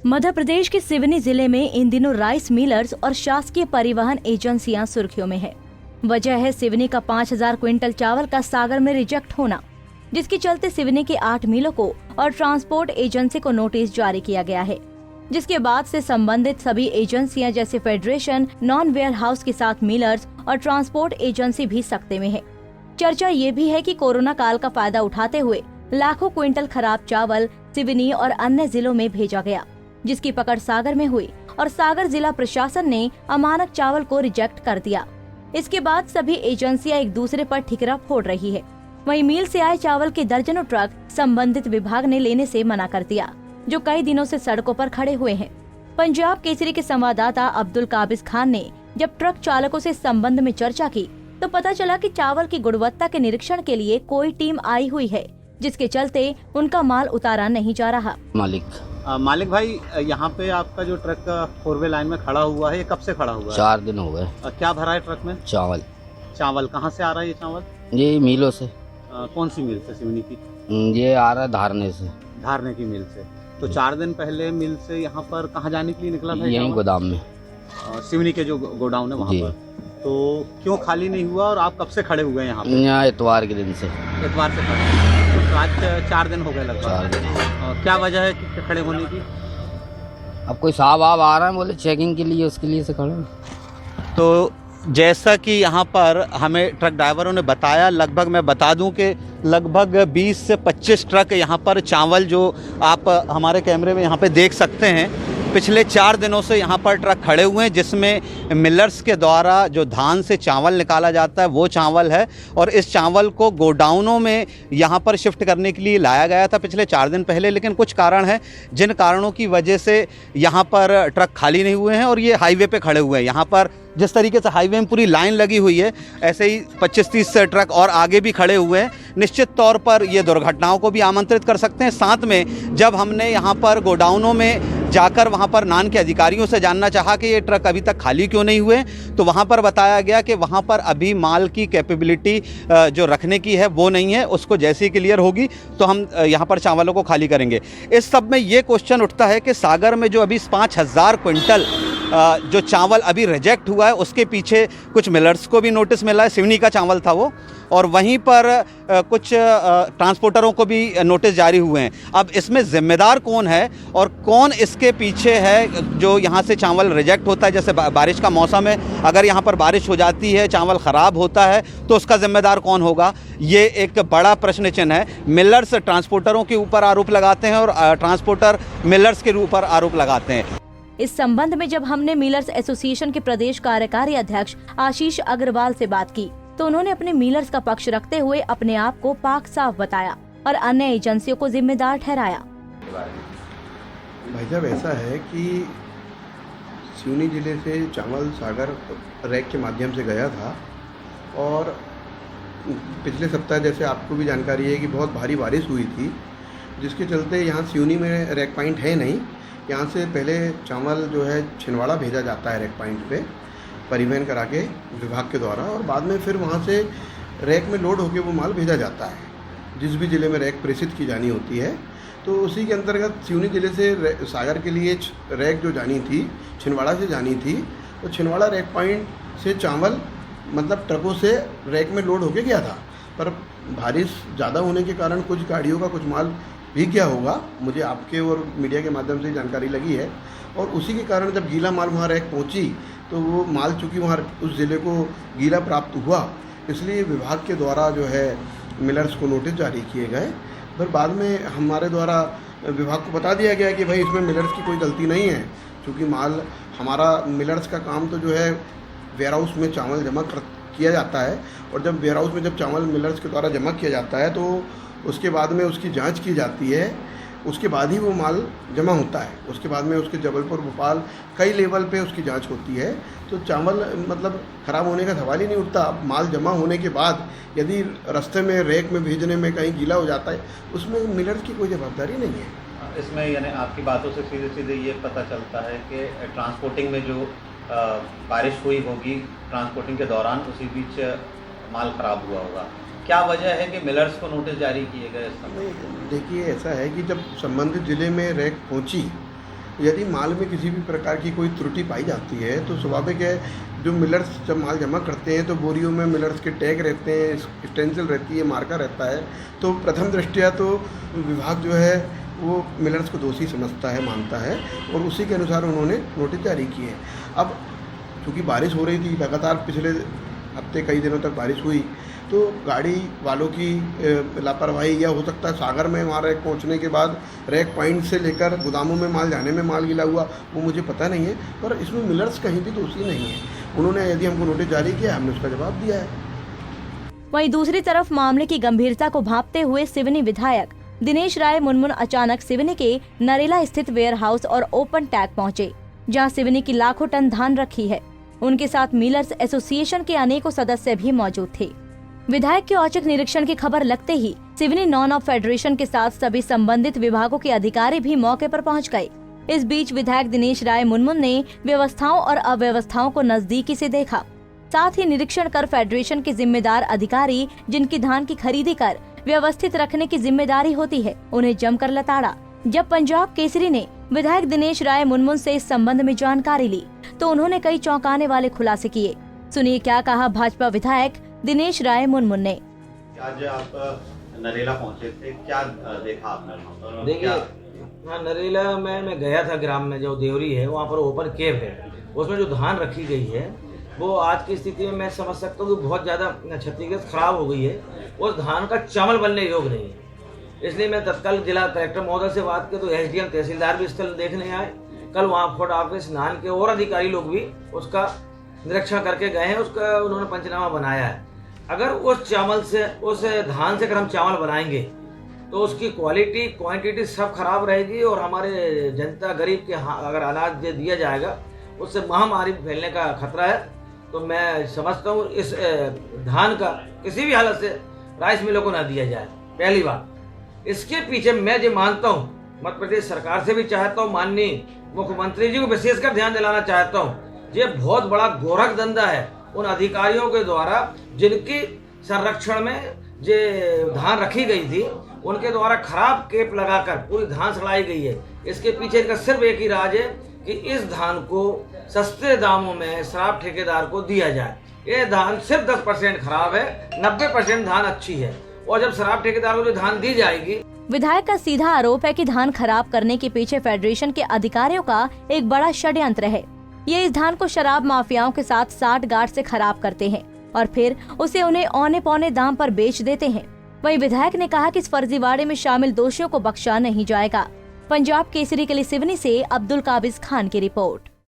मध्य प्रदेश के सिवनी जिले में इन दिनों राइस मिलर्स और शासकीय परिवहन एजेंसियां सुर्खियों में है। वजह है सिवनी का 5000 क्विंटल चावल का सागर में रिजेक्ट होना, जिसके चलते सिवनी के 8 मिलों को और ट्रांसपोर्ट एजेंसी को नोटिस जारी किया गया है। जिसके बाद से संबंधित सभी एजेंसियां जैसे फेडरेशन, नॉन वेयर हाउस के साथ मिलर्स और ट्रांसपोर्ट एजेंसी भी सख्ते में है। चर्चा ये भी है कि कोरोना काल का फायदा उठाते हुए लाखों क्विंटल खराब चावल सिवनी और अन्य जिलों में भेजा गया, जिसकी पकड़ सागर में हुई और सागर जिला प्रशासन ने अमानक चावल को रिजेक्ट कर दिया। इसके बाद सभी एजेंसियां एक दूसरे पर ठिकरा फोड़ रही है। वहीं मिल से आए चावल के दर्जनों ट्रक संबंधित विभाग ने लेने से मना कर दिया, जो कई दिनों से सड़कों पर खड़े हुए हैं। पंजाब केसरी के संवाददाता अब्दुल काबिज खान ने जब ट्रक चालकों से संबंध में चर्चा की तो पता चला कि चावल की गुणवत्ता के निरीक्षण के लिए कोई टीम आई हुई है, जिसके चलते उनका माल उतारा नहीं जा रहा। मालिक भाई, यहाँ पे आपका जो ट्रक 4वे लाइन में खड़ा हुआ है, ये कब से खड़ा हुआ है? 4 दिन हो गए। क्या भरा है ट्रक में? चावल कहाँ से आ रहा है ये चावल? ये मिलों से। कौन सी मिल से? सिवनी की? ये आ रहा है धारने की मिल से। तो 4 दिन पहले मिल से यहाँ पर कहाँ जाने के लिए निकला था? यहीं गोदाम में, सिवनी के जो गोडाउन है वहाँ पर। तो क्यों खाली नहीं हुआ और आप कब से खड़े हुए हैं यहाँ पे? यहाँ इतवार के दिन से। इतवार से खड़े, तो आज 4 दिन हो गए लगभग। 4 दिन। क्या वजह है कि खड़े होने की? अब कोई साहब आ रहा है, बोले चेकिंग के लिए, उसके लिए से खड़े। तो जैसा कि यहाँ पर हमें ट्रक ड्राइवरों ने बताया, लगभग मैं बता दूं कि लगभग 20 से 25 ट्रक यहाँ पर चावल, जो आप हमारे कैमरे में यहाँ पे देख सकते हैं, पिछले 4 दिनों से यहाँ पर ट्रक खड़े हुए हैं, जिसमें मिलर्स के द्वारा जो धान से चावल निकाला जाता है वो चावल है। और इस चावल को गोडाउनों में यहाँ पर शिफ्ट करने के लिए लाया गया था पिछले 4 दिन पहले, लेकिन कुछ कारण है जिन कारणों की वजह से यहाँ पर ट्रक खाली नहीं हुए हैं और ये हाईवे पे खड़े हुए हैं। यहाँ पर जिस तरीके से हाईवे में पूरी लाइन लगी हुई है, ऐसे ही 25-30 ट्रक और आगे भी खड़े हुए हैं। निश्चित तौर पर ये दुर्घटनाओं को भी आमंत्रित कर सकते हैं। साथ में जब हमने यहाँ पर गोडाउनों में जाकर वहाँ पर नान के अधिकारियों से जानना चाहा कि ये ट्रक अभी तक खाली क्यों नहीं हुए, तो वहाँ पर बताया गया कि वहाँ पर अभी माल की कैपेबिलिटी जो रखने की है वो नहीं है। उसको जैसे ही क्लियर होगी तो हम यहाँ पर चावलों को खाली करेंगे। इस सब में ये क्वेश्चन उठता है कि सागर में जो अभी 5000 क्विंटल जो चावल अभी रिजेक्ट हुआ है, उसके पीछे कुछ मिलर्स को भी नोटिस मिला है। सिवनी का चावल था वो, और वहीं पर कुछ ट्रांसपोर्टरों को भी नोटिस जारी हुए हैं। अब इसमें जिम्मेदार कौन है और कौन इसके पीछे है जो यहाँ से चावल रिजेक्ट होता है? जैसे बारिश का मौसम है, अगर यहाँ पर बारिश हो जाती है, चावल ख़राब होता है, तो उसका जिम्मेदार कौन होगा? ये एक बड़ा प्रश्न चिन्ह है। मिलर्स ट्रांसपोर्टरों के ऊपर आरोप लगाते हैं और ट्रांसपोर्टर मिलर्स के ऊपर आरोप लगाते हैं। इस संबंध में जब हमने मिलर्स एसोसिएशन के प्रदेश कार्यकारी अध्यक्ष आशीष अग्रवाल से बात की तो उन्होंने अपने मिलर्स का पक्ष रखते हुए अपने आप को पाक साफ बताया और अन्य एजेंसियों को जिम्मेदार ठहराया। भाई साहब, ऐसा है कि सिवनी जिले से चावल सागर रैक के माध्यम से गया था और पिछले सप्ताह, जैसे आपको भी जानकारी है, कि बहुत भारी बारिश हुई थी, जिसके चलते यहाँ सिवनी में रैक पॉइंट है नहीं। यहाँ से पहले चावल जो है छिंदवाड़ा भेजा जाता है रैक पॉइंट पे परिवहन करा के विभाग के द्वारा, और बाद में फिर वहाँ से रैक में लोड होके वो माल भेजा जाता है जिस भी ज़िले में रैक प्रेषित की जानी होती है। तो उसी के अंतर्गत सिवनी ज़िले से सागर के लिए रैक जो जानी थी, छिंदवाड़ा से जानी थी, तो छिंदवाड़ा रैक पॉइंट से चावल मतलब ट्रकों से रैक में लोड होके गया था। पर बारिश ज़्यादा होने के कारण कुछ गाड़ियों का कुछ माल भीग गया होगा, मुझे आपके और मीडिया के माध्यम से जानकारी लगी है। और उसी के कारण जब गीला माल वहाँ रैक पहुँची तो वो माल चूँकि वहाँ उस ज़िले को गीला प्राप्त हुआ, इसलिए विभाग के द्वारा जो है मिलर्स को नोटिस जारी किए गए। फिर बाद में हमारे द्वारा विभाग को बता दिया गया कि भाई इसमें मिलर्स की कोई गलती नहीं है, क्योंकि माल हमारा मिलर्स का काम तो जो है वेयर हाउस में चावल जमा किया जाता है, और जब वेयर हाउस में जब चावल मिलर्स के द्वारा जमा किया जाता है तो उसके बाद में उसकी जांच की जाती है, उसके बाद ही वो माल जमा होता है। उसके बाद में उसके जबलपुर, भोपाल कई लेवल पे उसकी जांच होती है। तो चावल मतलब ख़राब होने का सवाल ही नहीं उठता। माल जमा होने के बाद यदि रास्ते में रैक में भेजने में कहीं गीला हो जाता है, उसमें मिलर्स की कोई जवाबदारी नहीं है। इसमें यानी आपकी बातों से सीधे सीधे ये पता चलता है कि ट्रांसपोर्टिंग में जो बारिश हुई होगी ट्रांसपोर्टिंग के दौरान, उसी बीच माल ख़राब हुआ होगा। क्या वजह है कि मिलर्स को नोटिस जारी किए गए इस समय? देखिए, ऐसा है कि जब संबंधित ज़िले में रैक पहुंची यदि माल में किसी भी प्रकार की कोई त्रुटि पाई जाती है तो स्वाभाविक है, जो मिलर्स जब माल जमा करते हैं तो बोरियों में मिलर्स के टैग रहते हैं, स्टेंसिल रहती है, मार्कर रहता है। तो प्रथम दृष्टया तो विभाग जो है वो मिलर्स को दोषी समझता है, मानता है, और उसी के अनुसार उन्होंने नोटिस जारी किए। अब चूँकि बारिश हो रही थी लगातार, पिछले हफ्ते कई दिनों तक बारिश हुई, तो गाड़ी वालों की लापरवाही, या हो सकता है सागर में वहाँ रैक पहुँचने के बाद रैक पॉइंट से लेकर गोदामों में माल जाने में माल गीला हुआ, वो मुझे पता नहीं है, पर इसमें मिलर्स कहीं भी दोषी नहीं है। उन्होंने यदि हमको नोटिस जारी किया, हमने उसका जवाब दिया है। वहीं दूसरी तरफ मामले की गंभीरता को भांपते हुए सिवनी विधायक दिनेश राय मुनमुन अचानक सिवनी के नरेला स्थित वेयर हाउस और ओपन टैग पहुंचे, जहां सिवनी की लाखों टन धान रखी है। उनके साथ मिलर्स एसोसिएशन के अनेकों सदस्य भी मौजूद थे। विधायक के औचक निरीक्षण की खबर लगते ही सिवनी नॉन ऑफ फेडरेशन के साथ सभी संबंधित विभागों के अधिकारी भी मौके पर पहुंच गए। इस बीच विधायक दिनेश राय मुनमुन ने व्यवस्थाओं और अव्यवस्थाओं को नजदीकी से देखा। साथ ही निरीक्षण कर फेडरेशन के जिम्मेदार अधिकारी, जिनकी धान की खरीदी कर व्यवस्थित रखने की जिम्मेदारी होती है, उन्हें जमकर लताड़ा। जब पंजाब केसरी ने विधायक दिनेश राय मुनमुन से इस संबंध में जानकारी ली तो उन्होंने कई चौंकाने वाले खुलासे किए। सुनिए क्या कहा भाजपा विधायक दिनेश राय मुनमुन ने। आज आप नरेला पहुंचे थे, क्या देखा आपने वहाँ पर? देखिए, हाँ, नरेला में मैं गया था, ग्राम में जो देवरी है वहाँ पर ओपन केव है, उसमें जो धान रखी गई है वो आज की स्थिति में मैं समझ सकता हूँ कि बहुत ज़्यादा क्षतिग्रस्त खराब हो गई है। उस धान का चावल बनने योग्य नहीं है। इसलिए मैं तत्काल जिला कलेक्टर महोदय से बात की तो एसडीएम तहसीलदार भी स्थल देखने आए। कल वहाँ फूड ऑफिस नान के और अधिकारी लोग भी उसका निरीक्षण करके गए हैं, उसका उन्होंने पंचनामा बनाया है। अगर उस चावल से, उस धान से अगर हम चावल बनाएंगे तो उसकी क्वालिटी क्वांटिटी सब खराब रहेगी और हमारे जनता गरीब के अगर अनाज दे दिया जाएगा उससे महामारी फैलने का खतरा है। तो मैं समझता हूँ इस धान का किसी भी हालत से राइस मिलों को ना दिया जाए। पहली बात, इसके पीछे मैं जो मानता हूँ मध्य प्रदेश सरकार से भी चाहता हूँ, माननीय मुख्यमंत्री जी को विशेषकर ध्यान दिलाना चाहता हूँ, ये बहुत बड़ा गोरख धंधा है उन अधिकारियों के द्वारा जिनकी संरक्षण में जो धान रखी गई थी उनके द्वारा खराब केप लगाकर पूरी धान सड़ाई गई है। इसके पीछे इनका सिर्फ एक ही राज है कि इस धान को सस्ते दामों में शराब ठेकेदार को दिया जाए। ये धान सिर्फ 10% खराब है, 90% धान अच्छी है, और जब शराब ठेकेदार को जो धान दी जाएगी। विधायक का सीधा आरोप है कि धान खराब करने के पीछे फेडरेशन के अधिकारियों का एक बड़ा षड्यंत्र है। ये इस धान को शराब माफियाओं के साथ साठगांठ से खराब करते हैं और फिर उसे उन्हें औने पौने दाम पर बेच देते हैं। वहीं विधायक ने कहा कि इस फर्जीवाड़े में शामिल दोषियों को बख्शा नहीं जाएगा। पंजाब केसरी के लिए सिवनी से अब्दुल काबिज खान की रिपोर्ट।